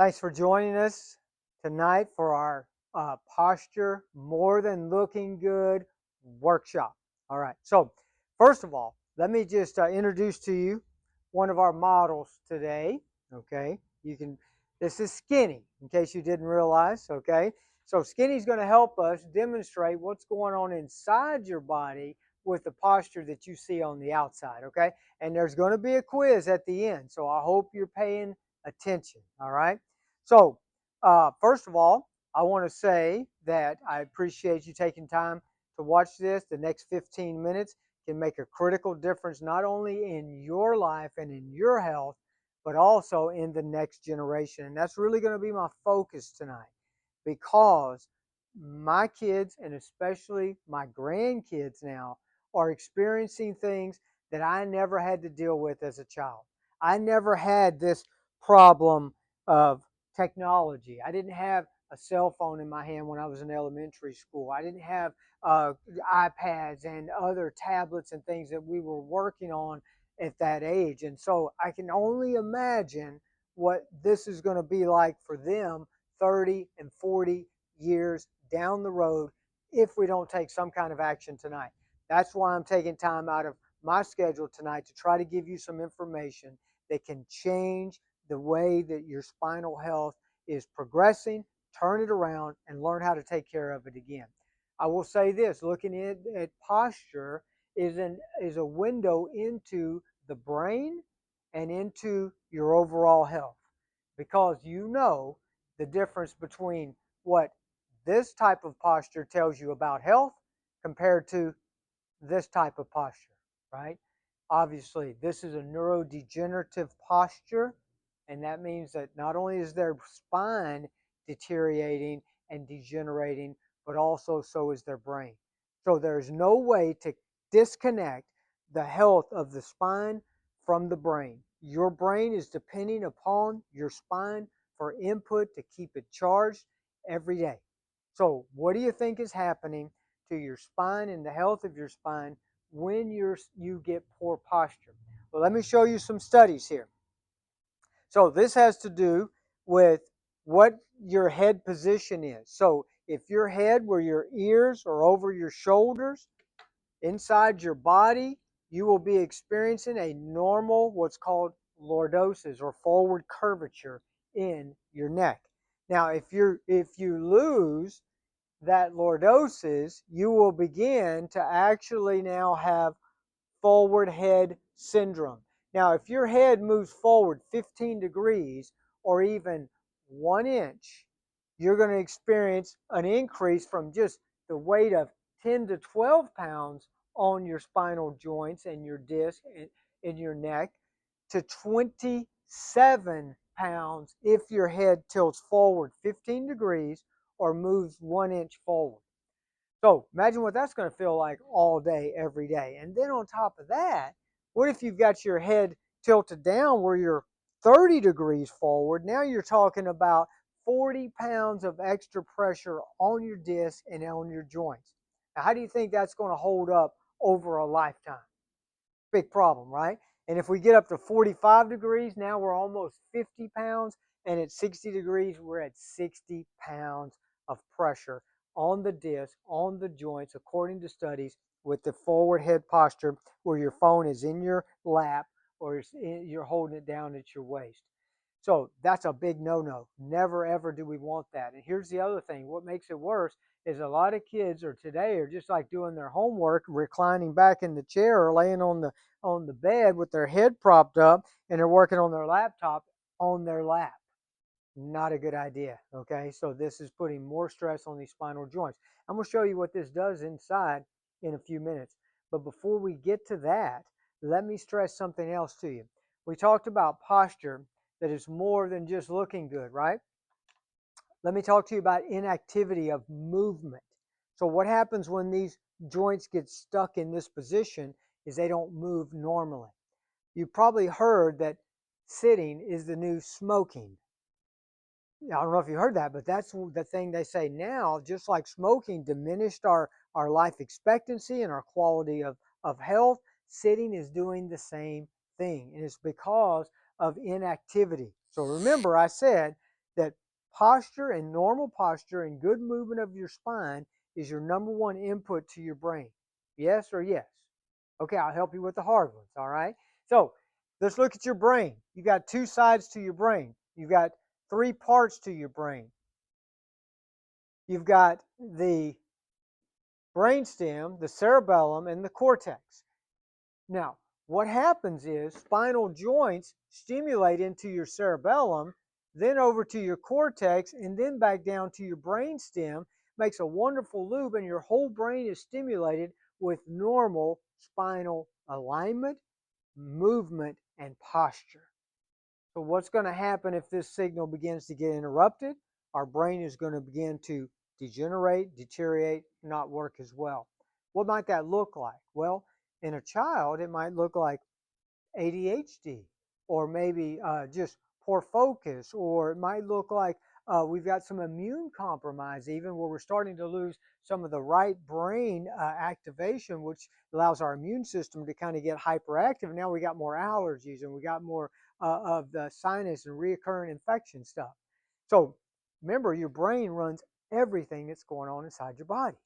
Thanks for joining us tonight for our posture more than looking good workshop. All right. So, first of all, let me just introduce to you one of our models today. Okay. This is Skinny, in case you didn't realize. Okay. So, Skinny is going to help us demonstrate what's going on inside your body with the posture that you see on the outside. Okay. And there's going to be a quiz at the end. So, I hope you're paying attention. All right. So, first of all, I want to say that I appreciate you taking time to watch this. The next 15 minutes can make a critical difference not only in your life and in your health, but also in the next generation. And that's really going to be my focus tonight because my kids, and especially my grandkids now, are experiencing things that I never had to deal with as a child. I never had this problem of technology. I didn't have a cell phone in my hand when I was in elementary school. I didn't have iPads and other tablets and things that we were working on at that age. And so I can only imagine what this is going to be like for them 30 and 40 years down the road if we don't take some kind of action tonight. That's why I'm taking time out of my schedule tonight to try to give you some information that can change the way that your spinal health is progressing, turn it around, and learn how to take care of it again. I will say this, looking at posture is a window into the brain and into your overall health, because you know the difference between what this type of posture tells you about health compared to this type of posture, right? Obviously, this is a neurodegenerative posture, and that means that not only is their spine deteriorating and degenerating, but also so is their brain. So there's no way to disconnect the health of the spine from the brain. Your brain is depending upon your spine for input to keep it charged every day. So what do you think is happening to your spine and the health of your spine when you get poor posture? Well, let me show you some studies here. So this has to do with what your head position is. So if your head where your ears are over your shoulders, inside your body, you will be experiencing a normal, what's called lordosis or forward curvature in your neck. Now, if you lose that lordosis, you will begin to actually now have forward head syndrome. Now, if your head moves forward 15 degrees or even 1 inch, you're going to experience an increase from just the weight of 10 to 12 pounds on your spinal joints and your disc in your neck to 27 pounds if your head tilts forward 15 degrees or moves 1 inch forward. So imagine what that's going to feel like all day, every day. And then on top of that, what if you've got your head tilted down where you're 30 degrees forward? Now you're talking about 40 pounds of extra pressure on your disc and on your joints. Now, how do you think that's going to hold up over a lifetime? Big problem, right? And if we get up to 45 degrees, now we're almost 50 pounds. And at 60 degrees, we're at 60 pounds of pressure on the disc, on the joints, according to studies, with the forward head posture where your phone is in your lap or you're holding it down at your waist. So that's a big no-no. Never, ever do we want that. And here's the other thing. What makes it worse is a lot of kids today are just like doing their homework, reclining back in the chair or laying on the bed with their head propped up, and they're working on their laptop on their lap. Not a good idea, okay? So this is putting more stress on these spinal joints. I'm going to show you what this does inside in a few minutes. But before we get to that, let me stress something else to you. We talked about posture that is more than just looking good, right? Let me talk to you about inactivity of movement. So what happens when these joints get stuck in this position is they don't move normally. You've probably heard that sitting is the new smoking. I don't know if you heard that, but that's the thing they say now. Just like smoking diminished our life expectancy and our quality of health, sitting is doing the same thing. And it's because of inactivity. So remember, I said Posture and normal posture and good movement of your spine is your number one input to your brain. Yes or yes? Okay, I'll help you with the hard ones, all right? So let's look at your brain. You got two sides to your brain. You've got three parts to your brain. You've got the brainstem, the cerebellum, and the cortex. Now, what happens is spinal joints stimulate into your cerebellum, then over to your cortex, and then back down to your brainstem, makes a wonderful loop, and your whole brain is stimulated with normal spinal alignment, movement, and posture. So what's going to happen if this signal begins to get interrupted? Our brain is going to begin to degenerate, deteriorate, not work as well. What might that look like? Well, in a child, it might look like ADHD, or maybe just poor focus, or it might look like we've got some immune compromise, even where we're starting to lose some of the right brain activation, which allows our immune system to kind of get hyperactive. And now we got more allergies, and we got more of the sinus and reoccurring infection stuff. So remember, your brain runs everything that's going on inside your body,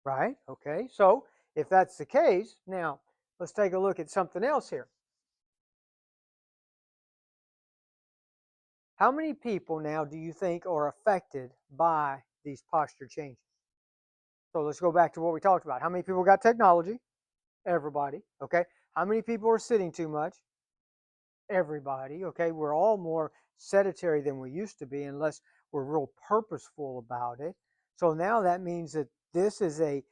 right? Okay, so if that's the case, now let's take a look at something else here. How many people now do you think are affected by these posture changes? So let's go back to what we talked about. How many people got technology? Everybody. Okay. How many people are sitting too much? Everybody. Okay. We're all more sedentary than we used to be unless we're real purposeful about it. So now that means that this is a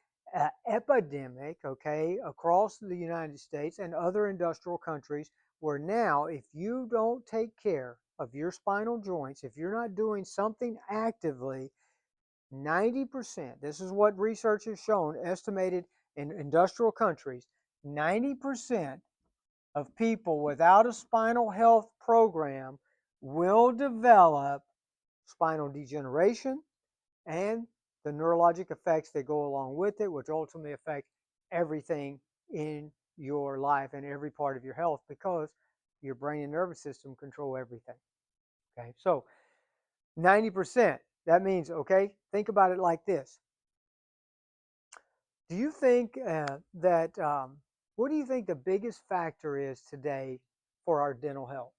epidemic, okay, across the United States and other industrial countries, where now if you don't take care of your spinal joints, if you're not doing something actively, 90%, this is what research has shown, estimated in industrial countries, 90% of people without a spinal health program will develop spinal degeneration and the neurologic effects that go along with it, which ultimately affect everything in your life and every part of your health, because your brain and nervous system control everything. Okay, so 90%, that means, okay, think about it like this. Do you think what do you think the biggest factor is today for our dental health?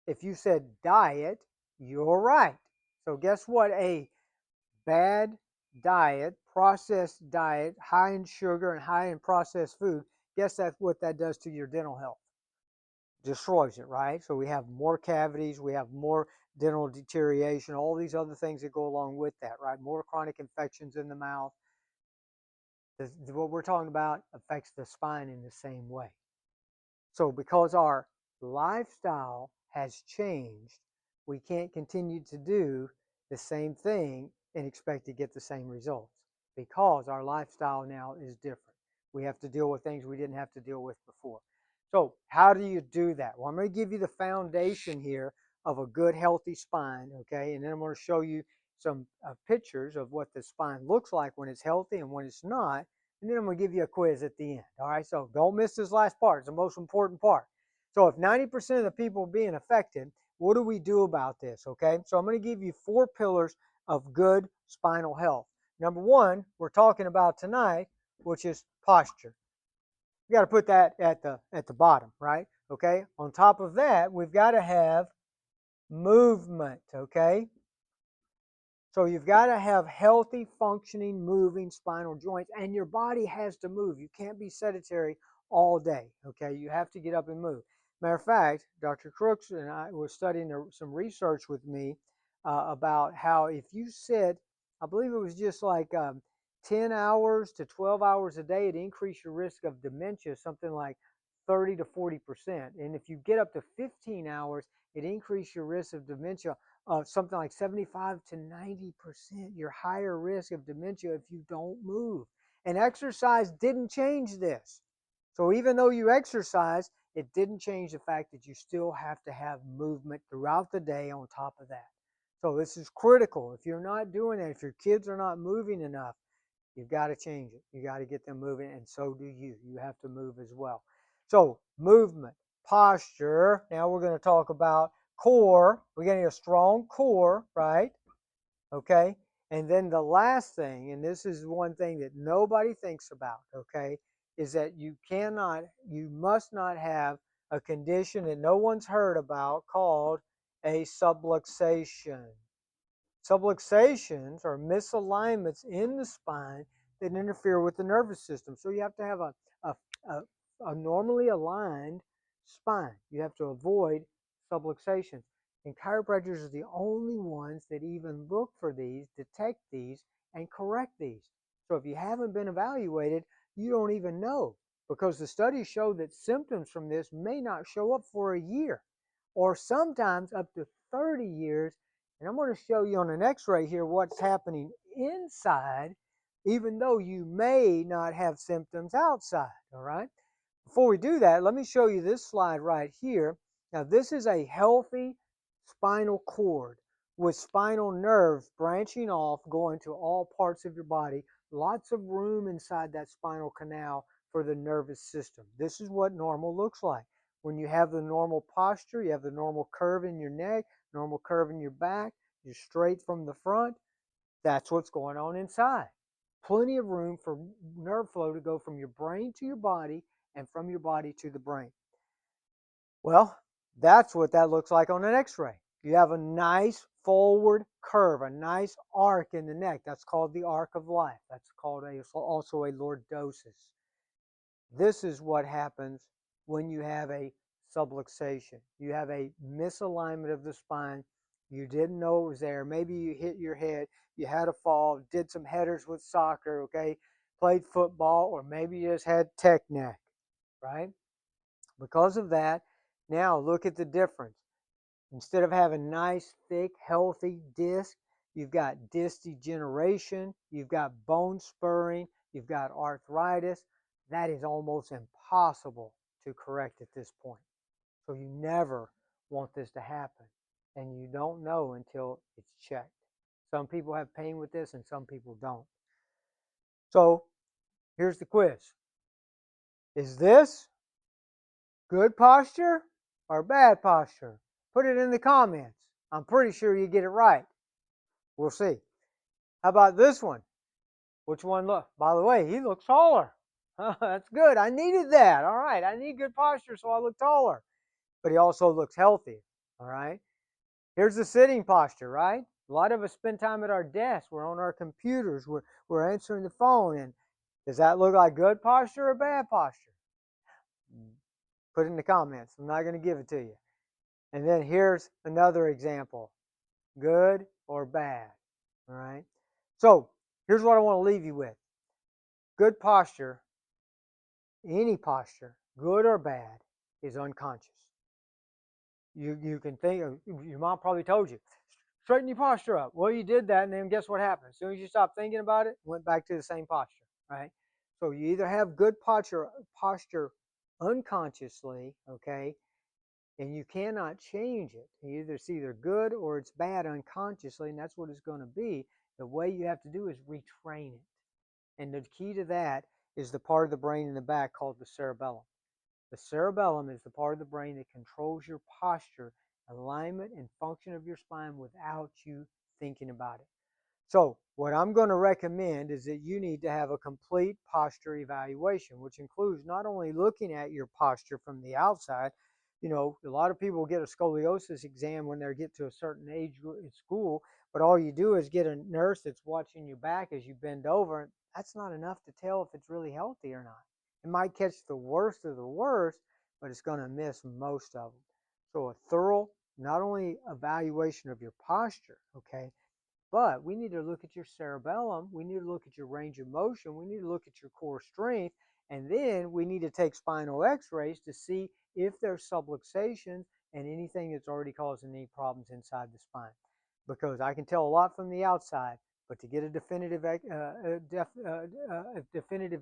If you said diet, you're right. So guess what? A bad diet, processed diet, high in sugar and high in processed food, guess that's what that does to your dental health. Destroys it, right? So we have more cavities, we have more dental deterioration, all these other things that go along with that, right? More chronic infections in the mouth. What we're talking about affects the spine in the same way. So because our lifestyle has changed, we can't continue to do the same thing and expect to get the same results, because our lifestyle now is different. We have to deal with things we didn't have to deal with before. So how do you do that? Well, I'm going to give you the foundation here of a good, healthy spine, okay? And then I'm going to show you some pictures of what the spine looks like when it's healthy and when it's not. And then I'm going to give you a quiz at the end. All right, so don't miss this last part. It's the most important part. So if 90% of the people are being affected, what do we do about this? Okay, so I'm going to give you 4 pillars of good spinal health. Number 1, we're talking about tonight, which is posture. You got to put that at the bottom, right? Okay, on top of that, we've got to have movement, okay? So you've got to have healthy, functioning, moving spinal joints, and your body has to move. You can't be sedentary all day, okay? You have to get up and move. Matter of fact, Dr. Crooks and I were studying some research with me about how if you sit, I believe it was just like 10 hours to 12 hours a day, it increased your risk of dementia, something like 30 to 40%. And if you get up to 15 hours, it increased your risk of dementia something like 75 to 90%. You're higher risk of dementia if you don't move. And exercise didn't change this. So even though you exercise, it didn't change the fact that you still have to have movement throughout the day on top of that. So this is critical. If you're not doing that, if your kids are not moving enough, you've got to change it. You got to get them moving, and so do you. You have to move as well. So movement, posture. Now we're going to talk about core. We're getting a strong core, right? Okay. And then the last thing, and this is one thing that nobody thinks about, okay, is that you must not have a condition that no one's heard about called a subluxation. Subluxations are misalignments in the spine that interfere with the nervous system. So you have to have a, a, a normally aligned spine. You have to avoid subluxations. And chiropractors are the only ones that even look for these, detect these, and correct these. So if you haven't been evaluated, you don't even know, because the studies show that symptoms from this may not show up for a year, or sometimes up to 30 years. And I'm going to show you on an x-ray here what's happening inside, even though you may not have symptoms outside, all right? Before we do that, let me show you this slide right here. Now, this is a healthy spinal cord with spinal nerves branching off, going to all parts of your body. Lots of room inside that spinal canal for the nervous system. This is what normal looks like. When you have the normal posture, you have the normal curve in your neck, normal curve in your back, you're straight from the front. That's what's going on inside. Plenty of room for nerve flow to go from your brain to your body and from your body to the brain. Well, that's what that looks like on an x-ray. You have a nice forward curve, a nice arc in the neck. That's called the arc of life. That's called also a lordosis. This is what happens when you have a subluxation. You have a misalignment of the spine. You didn't know it was there. Maybe you hit your head, you had a fall, did some headers with soccer, okay, played football, or maybe you just had tech neck, right? Because of that, now look at the difference. Instead of having nice, thick, healthy disc, you've got disc degeneration, you've got bone spurring, you've got arthritis. That is almost impossible to correct at this point. So you never want this to happen, and you don't know until it's checked. Some people have pain with this and some people don't. So here's the quiz. Is this good posture or bad posture? Put it in the comments. I'm pretty sure you get it right. We'll see. How about this one? Which one look? By the way, he looks taller. That's good. I needed that. All right. I need good posture so I look taller. But he also looks healthy. All right. Here's the sitting posture, right? A lot of us spend time at our desk. We're on our computers. We're answering the phone. And does that look like good posture or bad posture? Put it in the comments. I'm not going to give it to you. And then here's another example. Good or bad. All right. So here's what I want to leave you with. Good posture, any posture, good or bad, is unconscious. You can think, your mom probably told you, straighten your posture up. Well, you did that, and then guess what happened? As soon as you stopped thinking about it, went back to the same posture, right? So you either have good posture unconsciously, okay, and you cannot change it. It's either good or it's bad unconsciously, and that's what it's going to be. The way you have to do is retrain it. And the key to that is the part of the brain in the back called the cerebellum. The cerebellum is the part of the brain that controls your posture, alignment, and function of your spine without you thinking about it. So what I'm going to recommend is that you need to have a complete posture evaluation, which includes not only looking at your posture from the outside. You know, a lot of people get a scoliosis exam when they get to a certain age in school, but all you do is get a nurse that's watching your back as you bend over. That's not enough to tell if it's really healthy or not. It might catch the worst of the worst, but it's going to miss most of them. So a thorough, not only evaluation of your posture, okay, but we need to look at your cerebellum, we need to look at your range of motion, we need to look at your core strength, and then we need to take spinal x-rays to see if there's subluxations and anything that's already causing any problems inside the spine. Because I can tell a lot from the outside, but to get a definitive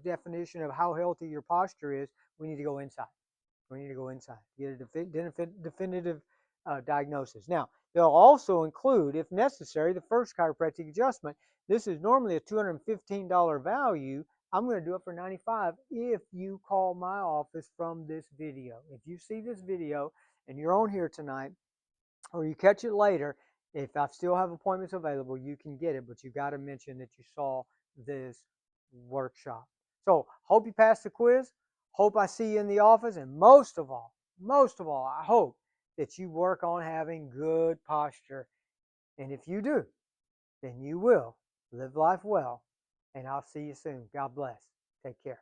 definition of how healthy your posture is, we need to go inside. We need to go inside, get a definitive diagnosis. Now, they'll also include, if necessary, the first chiropractic adjustment. This is normally a $215 value. I'm going to do it for $95 if you call my office from this video. If you see this video and you're on here tonight or you catch it later, if I still have appointments available, you can get it, but you got to mention that you saw this workshop. So hope you passed the quiz. Hope I see you in the office. And most of all, I hope that you work on having good posture. And if you do, then you will live life well. And I'll see you soon. God bless. Take care.